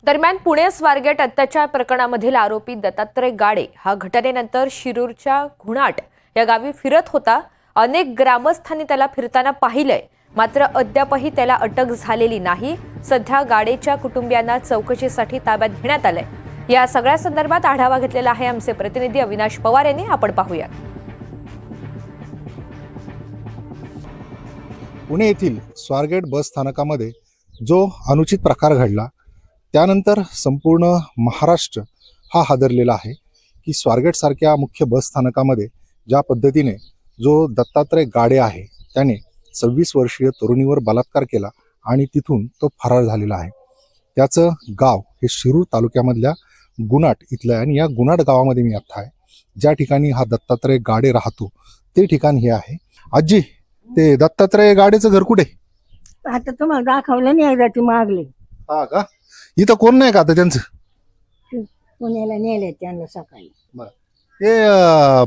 दरम्यान पुणे स्वारगेट अत्याचार प्रकरणामधील आरोपी दत्तात्रय गाडे हा घटनेनंतर शिरूरच्या घुणाट या गावी फिरत होता। अनेक ग्रामस्थांनी त्याला फिरताना पाहिलंय, मात्र अद्यापही त्याला अटक झालेली नाही। सध्या गाडेच्या कुटुंबियांना चौकशीसाठी ताब्यात घेण्यात आलंय। या सगळ्या संदर्भात आढावा घेतलेला आहे आमचे प्रतिनिधी अविनाश पवार यांनी। आपण पाहूया। पुणे येथील स्वारगेट बस स्थानकामध्ये जो अनुचित प्रकार घडला त्यानंतर संपूर्ण महाराष्ट्र हा हादरलेला आहे की स्वारगेट सारख्या मुख्य बस स्थानकामध्ये ज्या पद्धतीने जो दत्तात्रय गाडे आहे त्याने 26 वर्षीय तरुणीवर बलात्कार केला आणि तिथून तो फरार झालेला आहे। त्याचं गाव हे शिरूर तालुक्यामधल्या गुणाट इथलं आहे आणि या गुणाट गावामध्ये मी आता आहे। ज्या ठिकाणी हा दत्तात्रय गाडे राहतो ते ठिकाण हे आहे। आजी, ते दत्तात्रय गाडेचं घर कुठे? आता तुम्हाला दाखवलं नाही एकदा ती मागली। हा का? इथं कोण नाही का आता त्यांचं? पुण्याला नेले त्यांना सकाळी। ते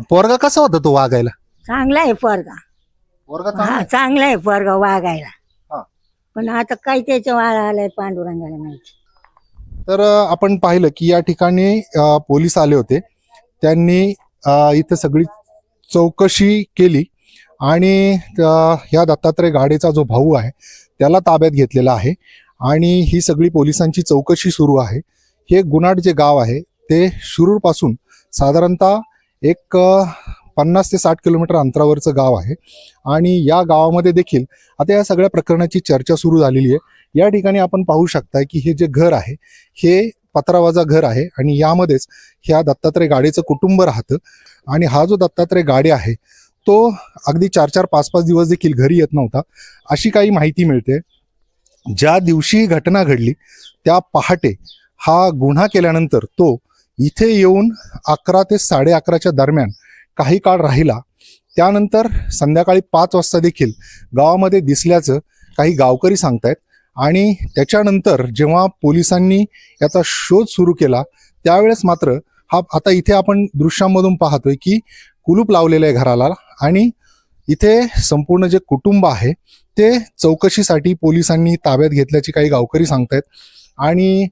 पोरगा कसा होता तो वागायला? चांगला आहे पोरगा। पोरगा हा चांगला आहे पोरगा वागायला। हा. पण आता काय त्याच्या वाळा आलाय पांडुरंगाला माहिती। तर आपण पाहिलं की या ठिकाणी पोलीस आले होते। त्यांनी इथं सगळी चौकशी केली आणि या दत्तात्रय गाडेचा जो भाऊ आहे त्याला ताब्यात घेतलेला आहे आणि ही सगळी पोलिसांची चौकशी सुरू आहे। हे गुणाट जे गाव आहे ते शिरूर पासून साधारणतः एक 50 ते 60 किलोमीटर अंतरावरचं गाव आहे आणि या गावामध्ये देखील आता या सगळ्या प्रकरणाची चर्चा सुरू झालेली आहे। या ठिकाणी आपण पाहू शकता की हे जे घर आहे हे पत्रावाजा घर आहे आणि यामध्येच ह्या दत्तात्रय गाडेचं कुटुंब राहतं आणि हा जो दत्तात्रय गाडे आहे तो अगदी 4-4, 5-5 दिवस देखील घरी येत नव्हता अशी काही माहिती मिळते। ज्या दिवशी घटना घडली त्या पहाटे हा गुन्हा केल्यानंतर तो इथे येऊन 11 ते 11:30च्या दरम्यान काही काळ राहिला। त्यानंतर संध्याकाळी 5 वाजता देखील गावामध्ये दिसल्याचं काही गावकरी सांगतायत आणि त्याच्यानंतर जेव्हा पोलिसांनी याचा शोध सुरू केला त्यावेळेस मात्र हा आता इथे आपण दृश्यांमधून पाहतोय की कुलूप लावलेलं आहे घराला आणि इथे संपूर्ण जे कुटुंब आहे ते चौकशीसाठी पोलिसांनी ताब्यात घेतल्याची काही गावकरी सांगतायत आणि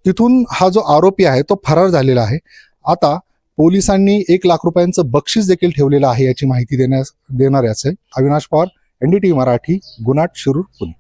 तिथून हा जो आरोपी आहे तो फरार झालेला आहे। आता पोलिसांनी 1 लाख रुपयांचं बक्षीस देखील ठेवलेलं आहे याची माहिती देणार आहे। अविनाश पवार, NDTV मराठी, गुणाट, शिरूर, पुणे।